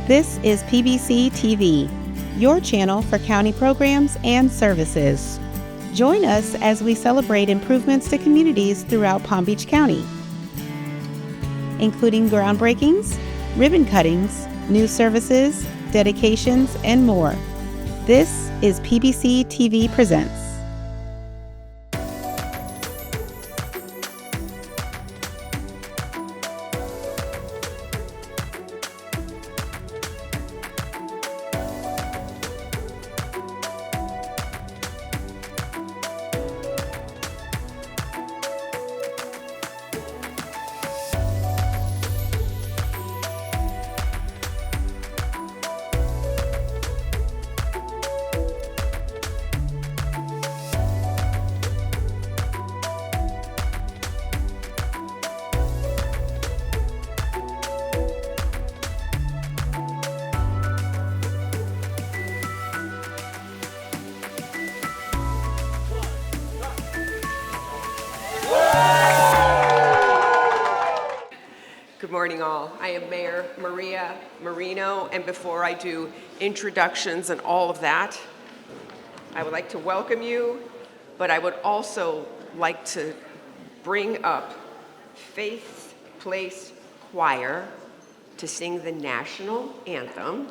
This is PBC TV, your channel for county programs and services. Join us as we celebrate improvements to communities throughout Palm Beach County, including groundbreakings, ribbon cuttings, new services, dedications, and more. This is PBC TV Presents. Good morning, all. I am Mayor Maria Marino, and before I do introductions and all of that, I would like to welcome you, but I would also like to bring up Faith Place Choir to sing the national anthem.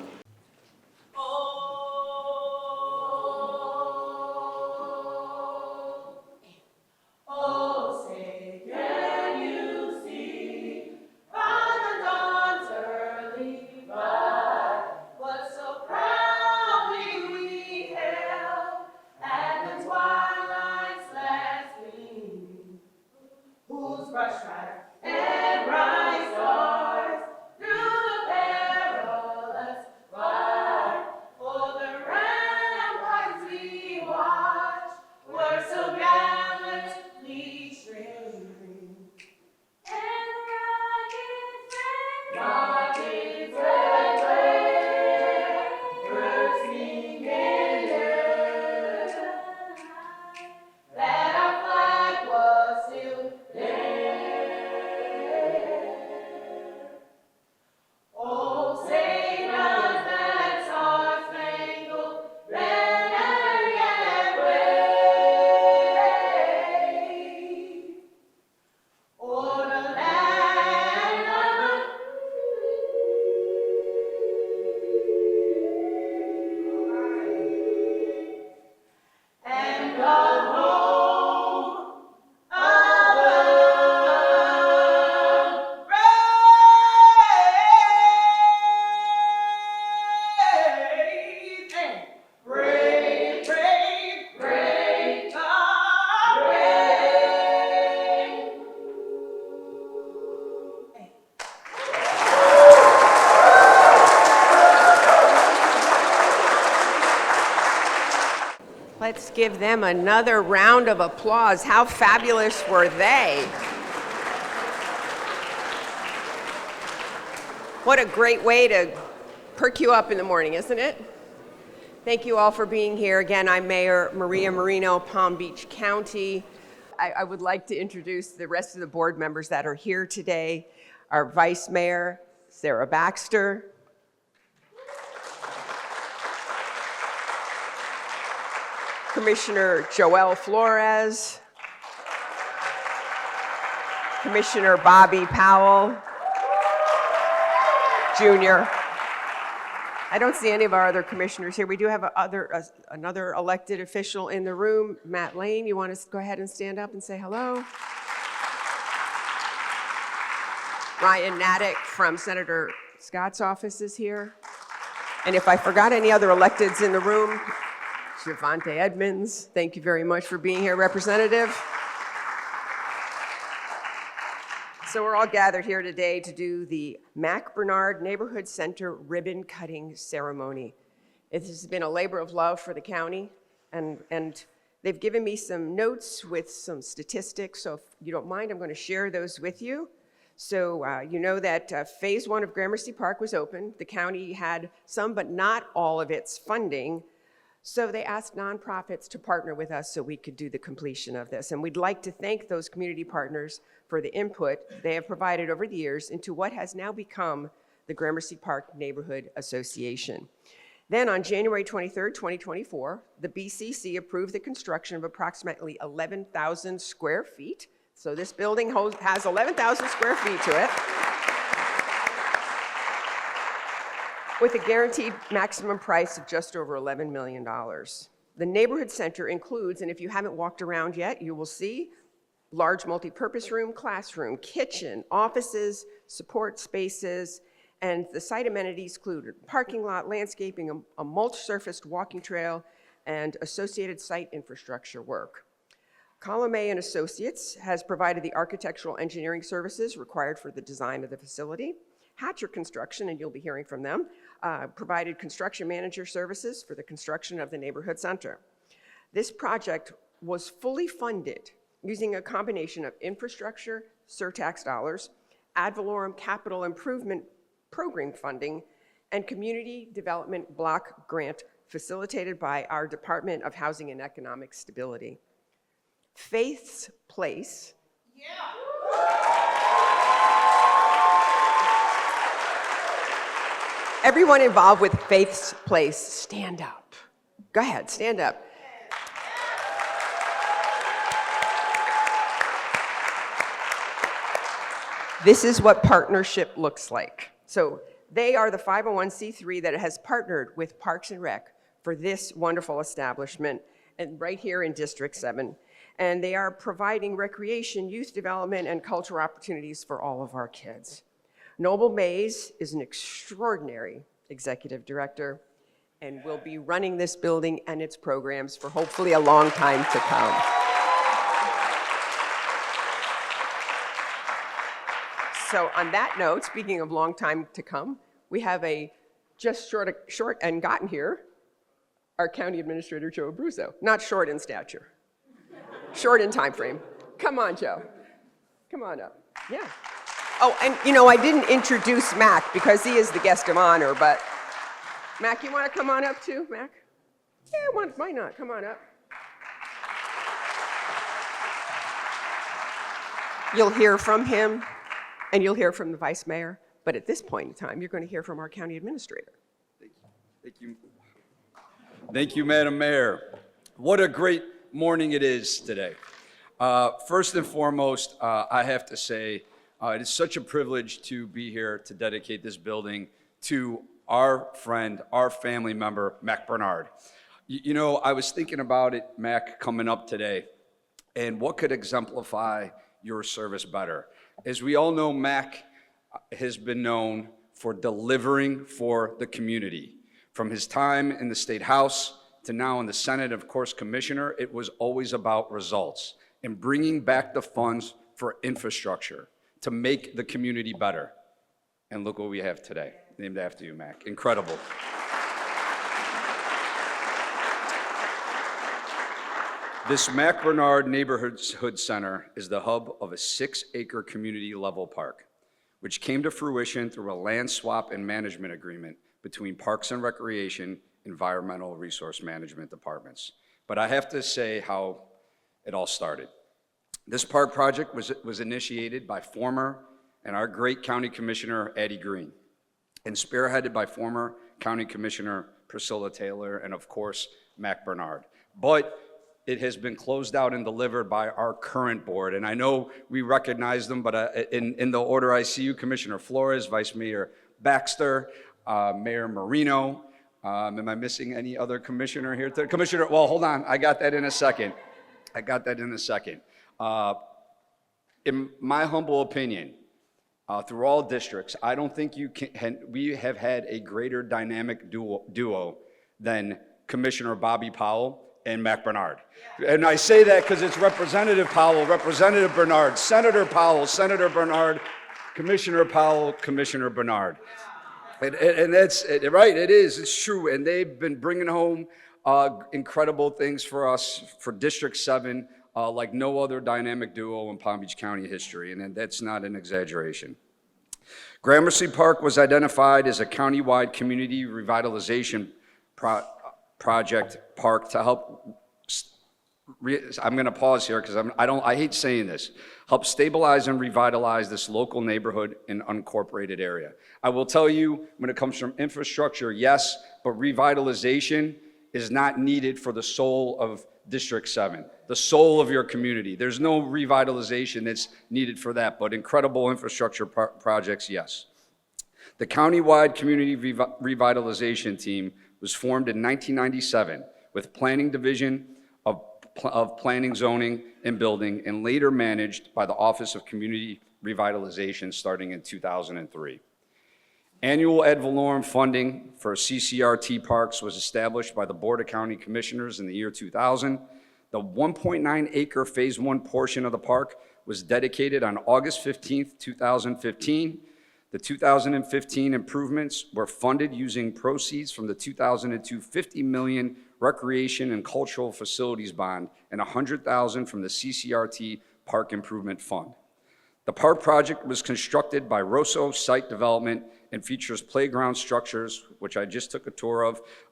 Let's give them another round of applause. How fabulous were they? What a great way to perk you up in the morning, isn't it? Thank you all for being here. Again, I'm Mayor Maria Marino, Palm Beach County. I would like to introduce the rest of the board members that are here today. Our Vice Mayor, Sarah Baxter. Commissioner Joelle Flores, Commissioner Bobby Powell, Jr. I don't see any of our other commissioners here. We do have another elected official in the room, Matt Lane. You want to go ahead and stand up and say hello? Ryan Natick from Senator Scott's office is here. And if I forgot any other electeds in the room, Javante Edmonds, thank you very much for being here, Representative. So we're all gathered here today to do the Mack Bernard Neighborhood Center ribbon cutting ceremony. It has been a labor of love for the county, and they've given me some notes with some statistics, so if you don't mind, I'm going to share those with you. So you know that phase 1 of Gramercy Park was open. The county had some, but not all of its funding. So they asked nonprofits to partner with us so we could do the completion of this. And we'd like to thank those community partners for the input they have provided over the years into what has now become the Gramercy Park Neighborhood Association. Then on January 23rd, 2024, the BCC approved the construction of approximately 11,000 square feet. So this building has 11,000 square feet to it, with a guaranteed maximum price of just over $11 million. The neighborhood center includes, and if you haven't walked around yet, you will see large multi-purpose room, classroom, kitchen, offices, support spaces, and the site amenities include parking lot, landscaping, a mulch-surfaced walking trail, and associated site infrastructure work. Column A and Associates has provided the architectural engineering services required for the design of the facility. Hatcher Construction, and you'll be hearing from them, provided construction manager services for the construction of the neighborhood center. This project was fully funded using a combination of infrastructure, surtax dollars, ad valorem capital improvement program funding, and community development block grant facilitated by our Department of Housing and Economic Stability. Faith's Place. Yeah. Everyone involved with Faith's Place, stand up. Go ahead, stand up. This is what partnership looks like. So they are the 501c3 that has partnered with Parks and Rec for this wonderful establishment, and right here in District 7. And they are providing recreation, youth development, and cultural opportunities for all of our kids. Noble Mays is an extraordinary executive director and will be running this building and its programs for hopefully a long time to come. So on that note, speaking of long time to come, we have a just short and gotten here, our County Administrator, Joe Abruzzo. Not short in stature, short in time frame. Come on, Joe. Come on up. Yeah. Oh, and you know, I didn't introduce Mack because he is the guest of honor, but Mack, you want to come on up too, Mack? Yeah, why not? Come on up. You'll hear from him, and you'll hear from the Vice Mayor, but at this point in time, you're going to hear from our County Administrator. Thank you. Thank you, Madam Mayor. What a great morning it is today. First and foremost, I have to say, it is such a privilege to be here to dedicate this building to our friend, our family member, Mack Bernard. You know, I was thinking about it, Mack, coming up today, and what could exemplify your service better? As we all know, Mack has been known for delivering for the community. From his time in the State House to now in the Senate, of course, Commissioner, it was always about results and bringing back the funds for infrastructure to make the community better. And look what we have today, named after you, Mack. Incredible. This Mack Bernard Neighborhood Center is the hub of a 6-acre community-level park, which came to fruition through a land swap and management agreement between Parks and Recreation, Environmental Resource Management departments. But I have to say how it all started. This park project was initiated by former and our great County Commissioner, Addie Green, and spearheaded by former County Commissioner Priscilla Taylor and, of course, Mack Bernard. But it has been closed out and delivered by our current board. And I know we recognize them, but in the order I see you, Commissioner Flores, Vice Mayor Baxter, Mayor Marino. Am I missing any other commissioner here? Commissioner, well, hold on. I got that in a second. In my humble opinion, through all districts, I don't think we have had a greater dynamic duo than Commissioner Bobby Powell and Mack Bernard. And I say that because it's Representative Powell, Representative Bernard, Senator Powell, Senator Bernard, Commissioner Powell, Commissioner Bernard. And that's right, it is, it's true. And they've been bringing home incredible things for us, for District 7, like no other dynamic duo in Palm Beach County history, and that's not an exaggeration. Gramercy Park was identified as a countywide community revitalization project park to help I'm going to pause here because I hate saying this, help stabilize and revitalize this local neighborhood and unincorporated area. I will tell you, when it comes from infrastructure, yes, but revitalization is not needed for the soul of District 7, the soul of your community. There's no revitalization that's needed for that, but incredible infrastructure projects, yes. The countywide community revitalization team was formed in 1997 with Planning Division of Planning, Zoning, and Building, and later managed by the Office of Community Revitalization starting in 2003. Annual ad valorem funding for CCRT parks was established by the Board of County Commissioners in the year 2000. The 1.9 acre Phase 1 portion of the park was dedicated on August 15th, 2015. The 2015 improvements were funded using proceeds from the 2002 $50 million Recreation and Cultural Facilities Bond and $100,000 from the CCRT Park Improvement Fund. The park project was constructed by Rosso Site Development and features playground structures, which I just took a tour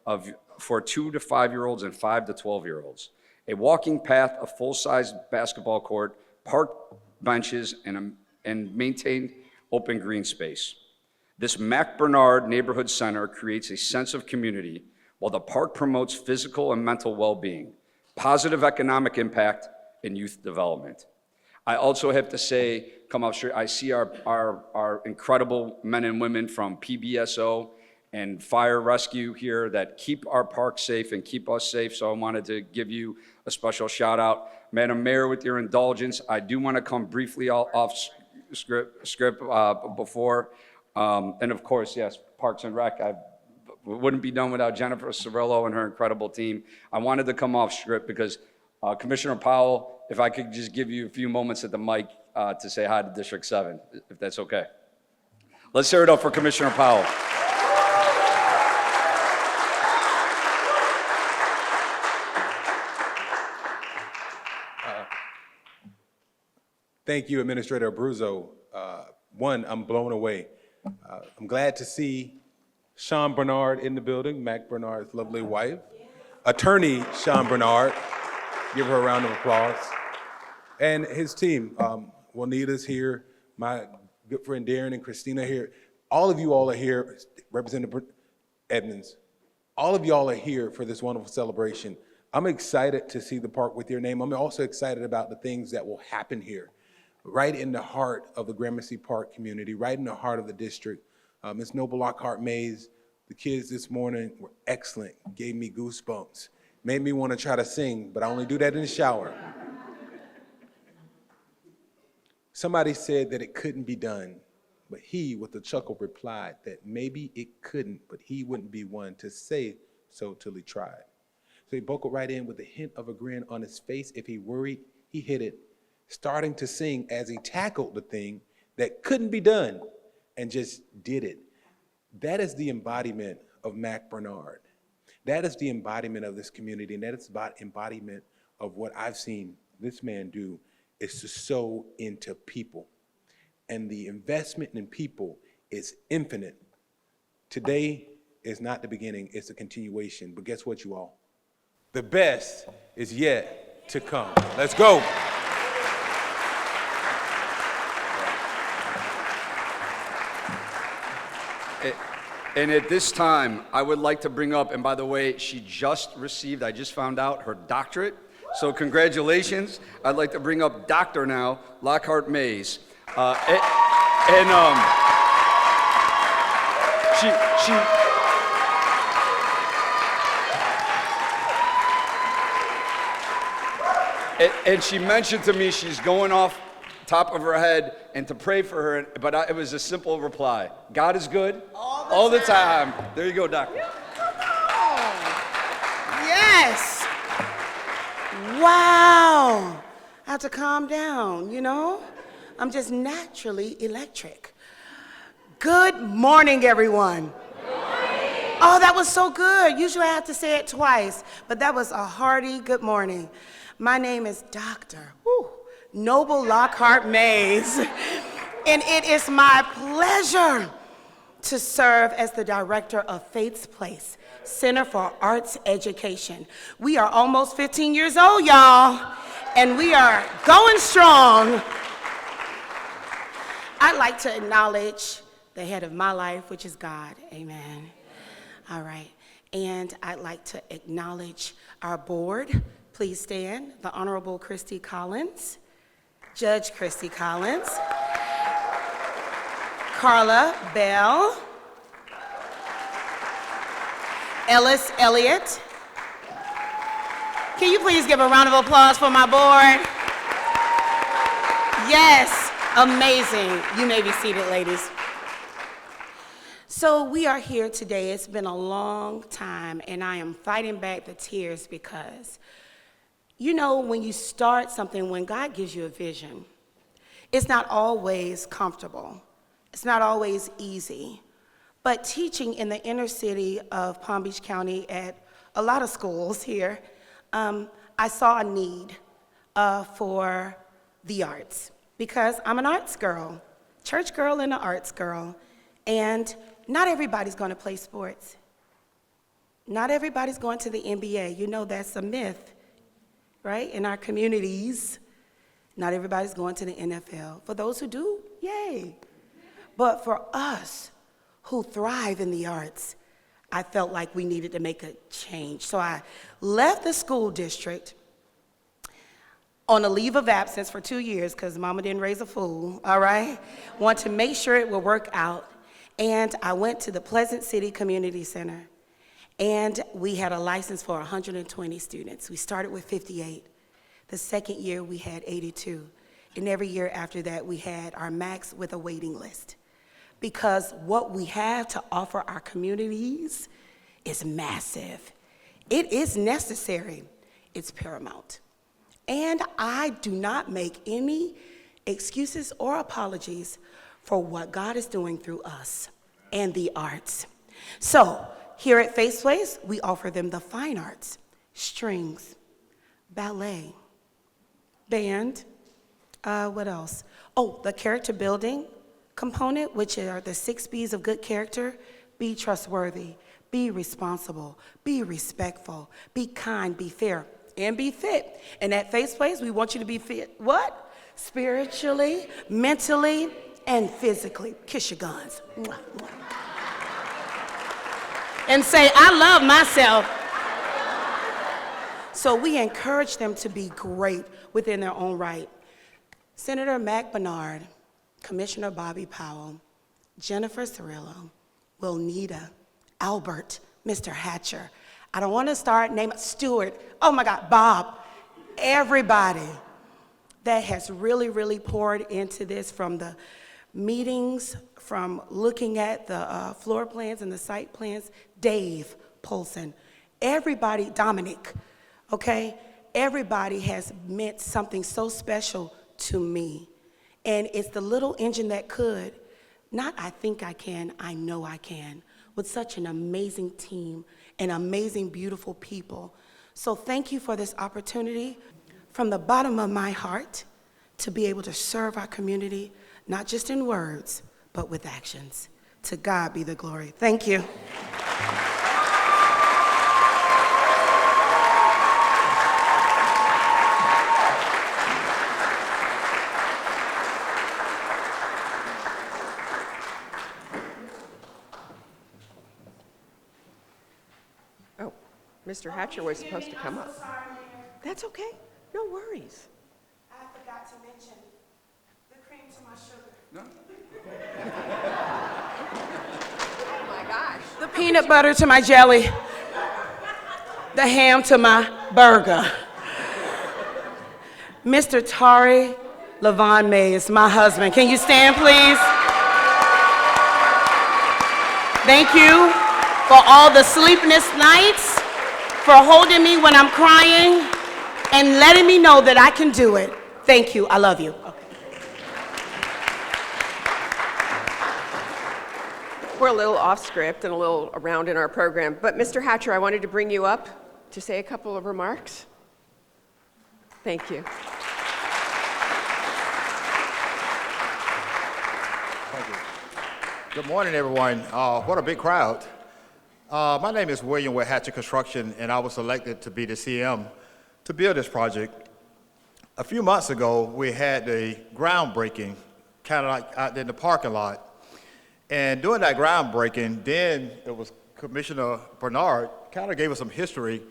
of for 2 to 5-year-olds and 5 to 12-year-olds. A walking path, a full-size basketball court, park benches, and maintained open green space. This Mack Bernard Neighborhood Center creates a sense of community while the park promotes physical and mental well-being, positive economic impact, and youth development. I also have to say, come up straight, I see our incredible men and women from PBSO and fire rescue here that keep our park safe and keep us safe, so I wanted to give you a special shout out. Madam Mayor, with your indulgence, I do want to come briefly off script before, and of course, yes, Parks and Rec, wouldn't be done without Jennifer Cirillo and her incredible team. I wanted to come off script because Commissioner Powell, if I could just give you a few moments at the mic to say hi to District 7, if that's okay. Let's hear it up for Commissioner Powell. Thank you, Administrator Abruzzo. One, I'm blown away. I'm glad to see Sean Bernard in the building, Mack Bernard's lovely wife. Attorney Sean Bernard, give her a round of applause. And his team, Juanita's here, my good friend Darren and Christina here. All of you all are here, Representative Edmonds. All of y'all are here for this wonderful celebration. I'm excited to see the park with your name. I'm also excited about the things that will happen here, right in the heart of the Gramercy Park community, right in the heart of the district. Ms. Noble Lockhart Mays, the kids this morning were excellent, gave me goosebumps, made me want to try to sing, but I only do that in the shower. Somebody said that it couldn't be done, but he, with a chuckle, replied that maybe it couldn't, but he wouldn't be one to say so till he tried. So he buckled right in with a hint of a grin on his face. If he worried, he hit it, starting to sing as he tackled the thing that couldn't be done and just did it. That is the embodiment of Mack Bernard. That is the embodiment of this community, and that is the embodiment of what I've seen this man do, is to sow into people. And the investment in people is infinite. Today is not the beginning, it's a continuation. But guess what, you all? The best is yet to come. Let's go. And at this time, I would like to bring up, and by the way, she just received, I just found out, her doctorate. So congratulations. I'd like to bring up Dr. now, Lockhart Mays. And she mentioned to me she's going off top of her head and to pray for her, but it was a simple reply. God is good all the time. There you go, Doctor. Yes. Wow. I have to calm down, you know? I'm just naturally electric. Good morning, everyone. Good morning. Oh, that was so good. Usually I have to say it twice, but that was a hearty good morning. My name is Dr. Noble Lockhart Mays, and it is my pleasure to serve as the director of Faith's Place, Center for Arts Education. We are almost 15 years old, y'all, and we are going strong. I'd like to acknowledge the head of my life, which is God. Amen. All right. And I'd like to acknowledge our board. Please stand. The Honorable Christy Collins, Judge Christy Collins, Carla Bell, Ellis Elliott. Can you please give a round of applause for my board? Yes, amazing. You may be seated, ladies. So we are here today. It's been a long time, and I am fighting back the tears because, you know, when you start something, when God gives you a vision, it's not always comfortable. It's not always easy. But teaching in the inner city of Palm Beach County at a lot of schools here, I saw a need for the arts because I'm an arts girl, church girl and an arts girl. And not everybody's going to play sports. Not everybody's going to the NBA. You know that's a myth, right? In our communities, not everybody's going to the NFL. For those who do, yay. But for us who thrive in the arts, I felt like we needed to make a change. So I left the school district on a leave of absence for 2 years because mama didn't raise a fool, all right? Want to make sure it would work out. And I went to the Pleasant City Community Center, and we had a license for 120 students. We started with 58. The second year, we had 82. And every year after that, we had our max with a waiting list. Because what we have to offer our communities is massive. It is necessary. It's paramount. And I do not make any excuses or apologies for what God is doing through us and the arts. So here at Faith's Place, we offer them the fine arts, strings, ballet, band, what else? Oh, the character building component, which are the 6 B's of good character. Be trustworthy, be responsible, be respectful, be kind, be fair, and be fit. And at Faith's Place, we want you to be fit, what? Spiritually, mentally, and physically. Kiss your guns. Mwah, mwah. And say, I love myself. So we encourage them to be great within their own right. Senator Mack Bernard, Commissioner Bobby Powell, Jennifer Cirillo, Wilnita, Albert, Mr. Hatcher. I don't want to start naming Stewart. Oh my God, Bob. Everybody that has really, really poured into this, from the meetings, from looking at the floor plans and the site plans. Dave Polson, everybody, Dominic, okay? Everybody has meant something so special to me. And it's the little engine that could, not I think I can, I know I can, with such an amazing team and amazing, beautiful people. So thank you for this opportunity from the bottom of my heart to be able to serve our community, not just in words, but with actions. To God be the glory. Thank you. Oh, Mr. Hatcher was supposed to come up. That's okay. No worries. I forgot to mention the cream to my sugar. No. Oh my gosh. The peanut butter to my jelly. The ham to my burger. Mr. Tari Levon May is my husband. Can you stand, please? Thank you for all the sleepless nights, for holding me when I'm crying, and letting me know that I can do it. Thank you. I love you. We're a little off script and a little around in our program, but Mr. Hatcher, I wanted to bring you up to say a couple of remarks. Thank you. Thank you. Good morning, everyone. What a big crowd. My name is William with Hatcher Construction, and I was selected to be the CM to build this project. A few months ago, we had a groundbreaking, kind of like out in the parking lot. And during that groundbreaking, then it was Commissioner Bernard kind of gave us some history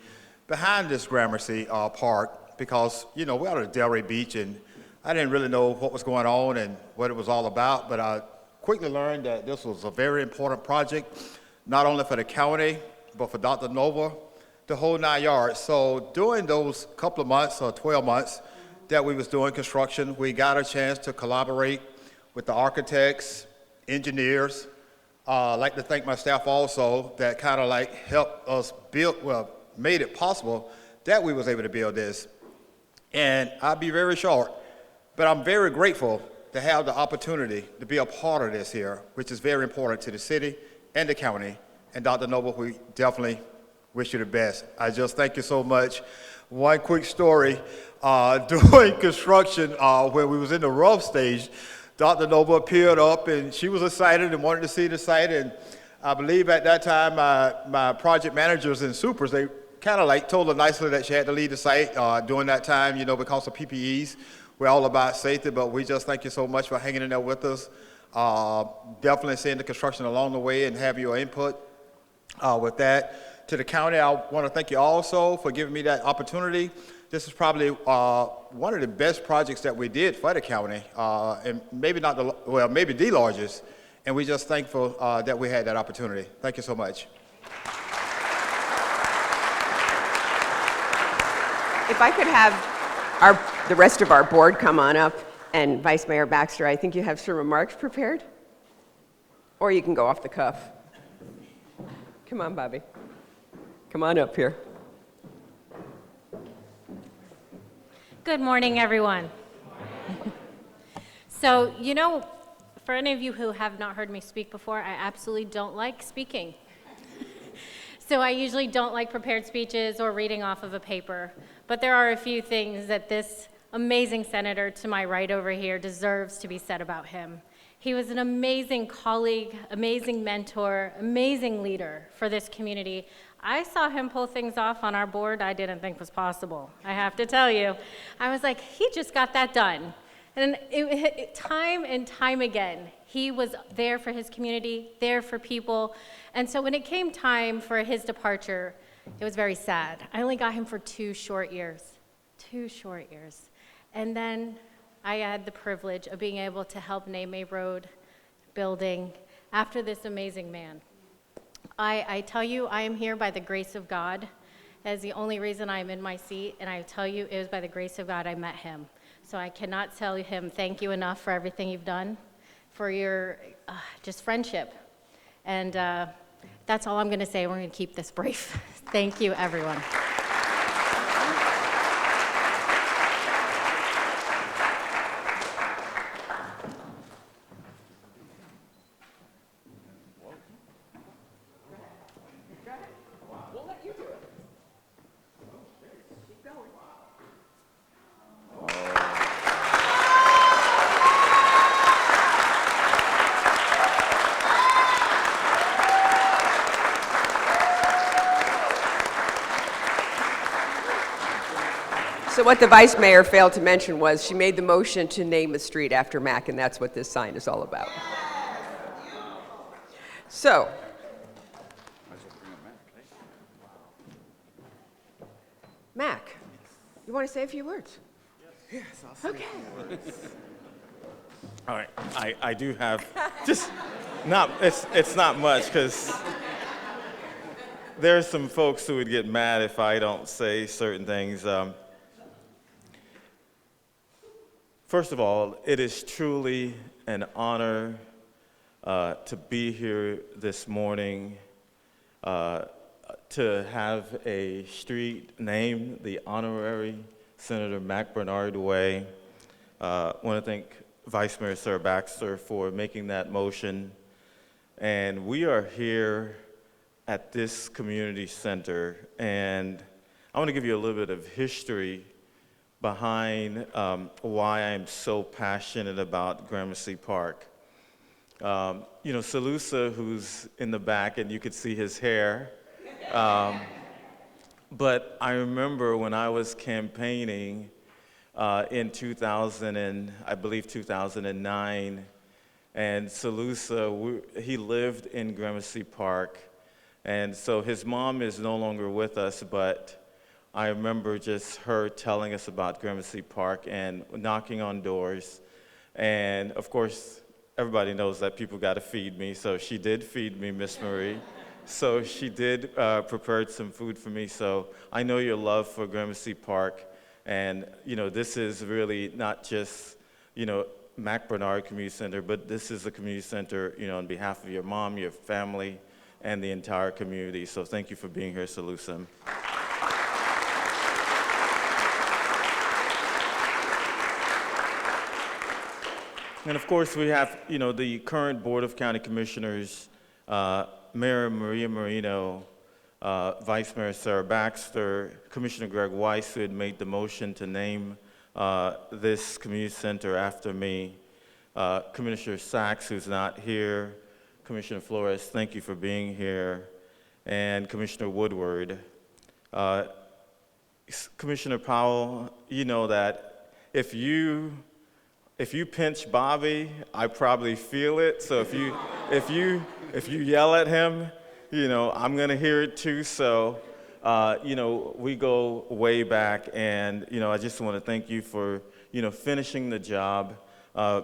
behind this Gramercy Park, because, you know, we're out at Delray Beach, and I didn't really know what was going on and what it was all about, but I quickly learned that this was a very important project, not only for the county, but for Dr. Nova, the whole 9 yards. So during those couple of months, or 12 months, that we was doing construction, we got a chance to collaborate with the architects, engineers. I'd like to thank my staff also that kind of like helped us build, well, made it possible that we was able to build this. And I'll be very short, but I'm very grateful to have the opportunity to be a part of this here, which is very important to the city and the county. And Dr. Noble, we definitely wish you the best. I just thank you so much. One quick story, during construction, when we was in the rough stage, Dr. Noble appeared up and she was excited and wanted to see the site. And I believe at that time, my project managers and supers, they kind of like told her nicely that she had to leave the site during that time, you know, because of PPEs. We're all about safety, but we just thank you so much for hanging in there with us. Definitely seeing the construction along the way and have your input with that. To the county, I want to thank you also for giving me that opportunity. This is probably one of the best projects that we did for the county, and maybe not the, well, maybe the largest. And we're just thankful that we had that opportunity. Thank you so much. If I could have the rest of our board come on up, and Vice Mayor Baxter, I think you have some remarks prepared? Or you can go off the cuff. Come on, Bobby. Come on up here. Good morning, everyone. So, you know, for any of you who have not heard me speak before, I absolutely don't like speaking. So I usually don't like prepared speeches or reading off of a paper, but there are a few things that this amazing senator to my right over here deserves to be said about him. He was an amazing colleague, amazing mentor, amazing leader for this community. I saw him pull things off on our board I didn't think was possible, I have to tell you. I was like, he just got that done. And time and time again, he was there for his community, there for people. And so when it came time for his departure, it was very sad. I only got him for 2 short years. 2 short years. And then I had the privilege of being able to help name a road building after this amazing man. I tell you, I am here by the grace of God. That is the only reason I'm in my seat, and I tell you, it was by the grace of God I met him. So I cannot tell him thank you enough for everything you've done, for your just friendship. And that's all I'm going to say. We're going to keep this brief. Thank you, everyone. So what the vice mayor failed to mention was she made the motion to name the street after Mack, and that's what this sign is all about. So, Mack, you want to say a few words? Yes, I'll say Okay. a few words. All right, I do have just not, it's not much, because there's some folks who would get mad if I don't say certain things. First of all, it is truly an honor to be here this morning, to have a street named the Honorary Senator Mack Bernard Way. I want to thank Vice Mayor Sir Baxter for making that motion. And we are here at this community center, and I want to give you a little bit of history behind why I'm so passionate about Gramercy Park. Salusa, who's in the back, and you could see his hair. But I remember when I was campaigning in 2009, and Salusa, he lived in Gramercy Park, and so his mom is no longer with us, but I remember just her telling us about Gramercy Park and knocking on doors, and of course, everybody knows that people got to feed me, so she did feed me, Miss Marie. So she did prepare some food for me, so I know your love for Gramercy Park, and this is really not just Mack Bernard Community Center, but this is a community center on behalf of your mom, your family, and the entire community. So thank you for being here, Salusa. And of course, we have the current Board of County Commissioners, Mayor Maria Marino, Vice Mayor Sarah Baxter, Commissioner Greg Weiss, who had made the motion to name this community center after me, Commissioner Sachs, who's not here, Commissioner Flores, thank you for being here, and Commissioner Woodward. Commissioner Powell, you know that if you pinch Bobby, I probably feel it. So if you yell at him, I'm gonna hear it too. So we go way back, and I just want to thank you for finishing the job.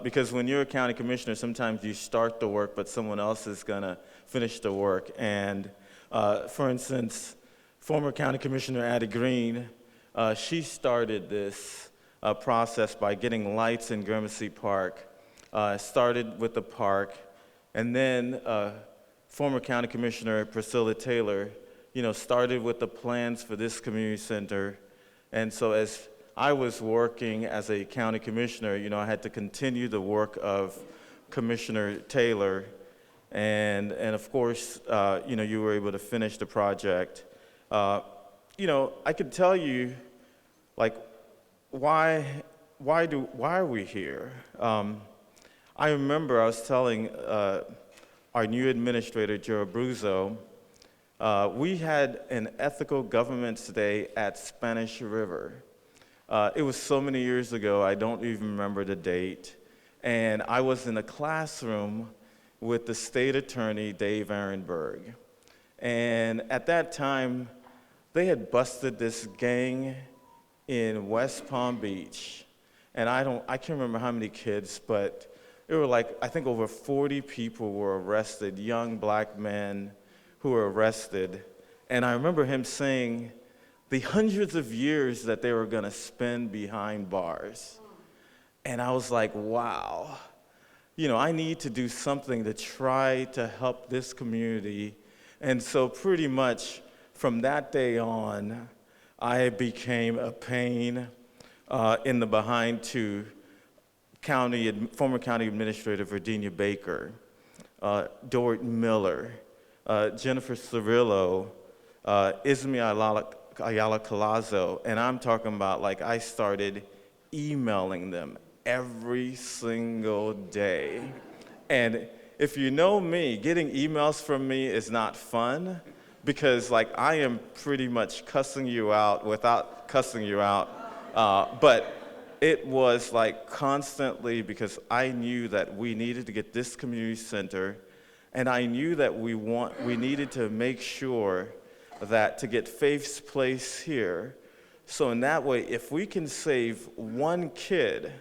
Because when you're a county commissioner, sometimes you start the work, but someone else is gonna finish the work. And for instance, former County Commissioner Addie Green, she started this process by getting lights in Gramercy Park. Started with the park, and then former County Commissioner Priscilla Taylor, started with the plans for this community center. And so as I was working as a county commissioner, I had to continue the work of Commissioner Taylor, and of course, you were able to finish the project. I could tell you, like, why are we here? I remember I was telling our new administrator, Joe Abruzzo, we had an Ethical Government's Day at Spanish River. It was so many years ago, I don't even remember the date. And I was in a classroom with the state attorney, Dave Ehrenberg. And at that time, they had busted this gang in West Palm Beach. And I can't remember how many kids, but it were like, I think over 40 people were arrested, young black men who were arrested. And I remember him saying the hundreds of years that they were gonna spend behind bars. And I was like, wow, I need to do something to try to help this community. And so pretty much from that day on, I became a pain in the behind to former County Administrator Virginia Baker, Dort Miller, Jennifer Cirillo, Ismi Ayala Colazo, and I'm talking about, like, I started emailing them every single day. And if you know me, getting emails from me is not fun, because, like, I am pretty much cussing you out without cussing you out, but it was like constantly, because I knew that we needed to get this community center, and I knew that we needed to make sure that to get Faith's Place here, so in that way, if we can save one kid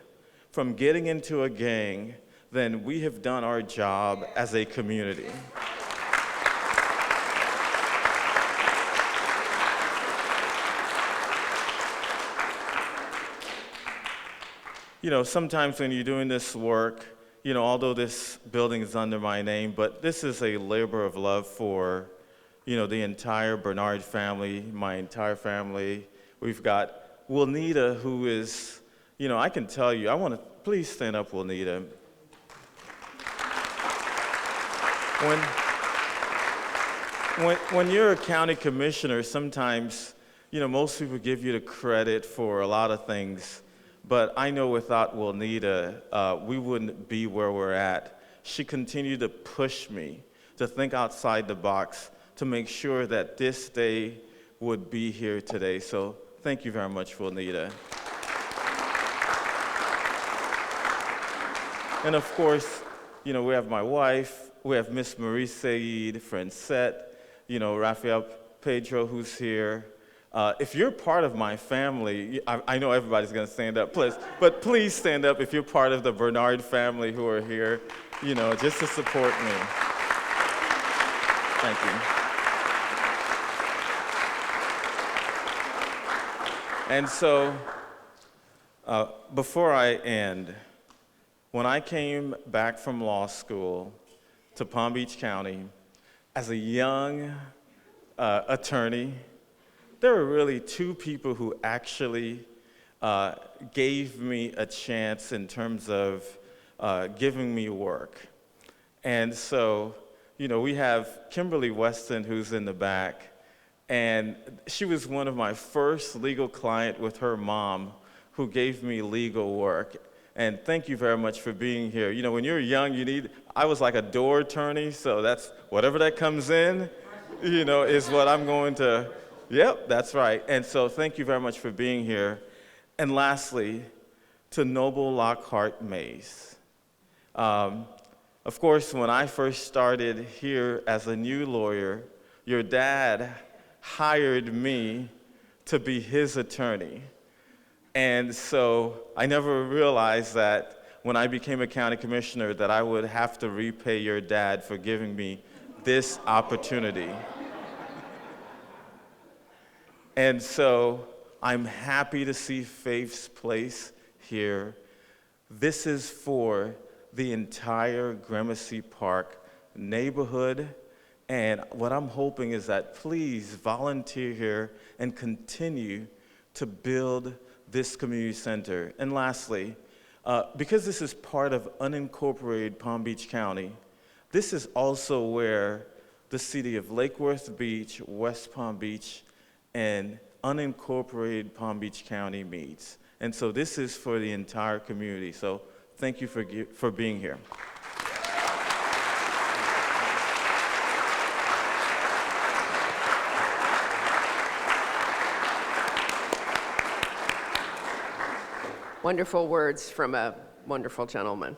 from getting into a gang, then we have done our job as a community. Sometimes when you're doing this work, although this building is under my name, but this is a labor of love for, the entire Bernard family, my entire family. We've got Wilnita, who is, I can tell you, I want to, please stand up, Wilnita. When you're a county commissioner, sometimes, most people give you the credit for a lot of things. But I know without Wilnita, we wouldn't be where we're at. she continued to push me to think outside the box to make sure that this day would be here today. So thank you very much, Juanita. And of course, we have my wife, we have Miss Marie Said, Francette, Rafael Pedro, who's here. If you're part of my family, I know everybody's gonna stand up, but please stand up if you're part of the Bernard family who are here, just to support me. Thank you. And so, before I end, when I came back from law school to Palm Beach County as a young attorney, there were really two people who actually gave me a chance in terms of giving me work. And so, we have Kimberly Weston, who's in the back, and she was one of my first legal client with her mom who gave me legal work. And thank you very much for being here. When you're young, I was like a door attorney, so that's whatever that comes in, is what I'm going to, yep, that's right. And so thank you very much for being here. And lastly, to Noble Lockhart Mays. Of course, when I first started here as a new lawyer, your dad hired me to be his attorney. And so I never realized that when I became a county commissioner that I would have to repay your dad for giving me this opportunity. And so I'm happy to see Faith's Place here. This is for the entire Gramercy Park neighborhood. And what I'm hoping is that please volunteer here and continue to build this community center. And lastly, because this is part of unincorporated Palm Beach County, this is also where the city of Lake Worth Beach, West Palm Beach, and unincorporated Palm Beach County meets. And so this is for the entire community. So thank you for being here. Wonderful words from a wonderful gentleman.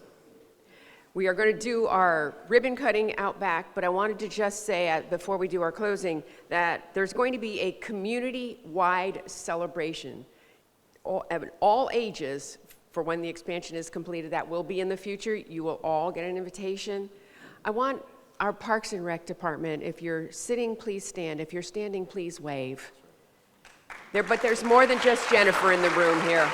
We are going to do our ribbon cutting out back, but I wanted to just say before we do our closing that there's going to be a community-wide celebration, all ages, for when the expansion is completed. That will be in the future. You will all get an invitation. I want our Parks and Rec department, if you're sitting, please stand. If you're standing, please wave. But there's more than just Jennifer in the room here.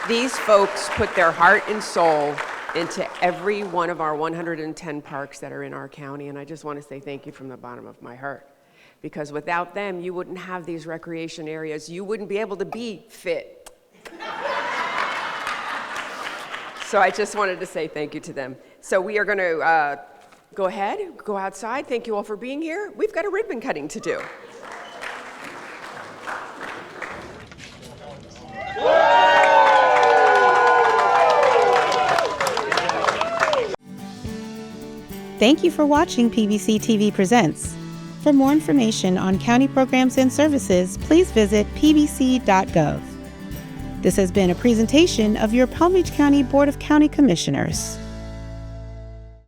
These folks put their heart and soul into every one of our 110 parks that are in our county, and I just want to say thank you from the bottom of my heart. Because without them, you wouldn't have these recreation areas. You wouldn't be able to be fit. So I just wanted to say thank you to them. So we are going to go ahead, go outside. Thank you all for being here. We've got a ribbon cutting to do. Thank you for watching PBC TV Presents. For more information on county programs and services, please visit pbc.gov. This has been a presentation of your Palm Beach County Board of County Commissioners.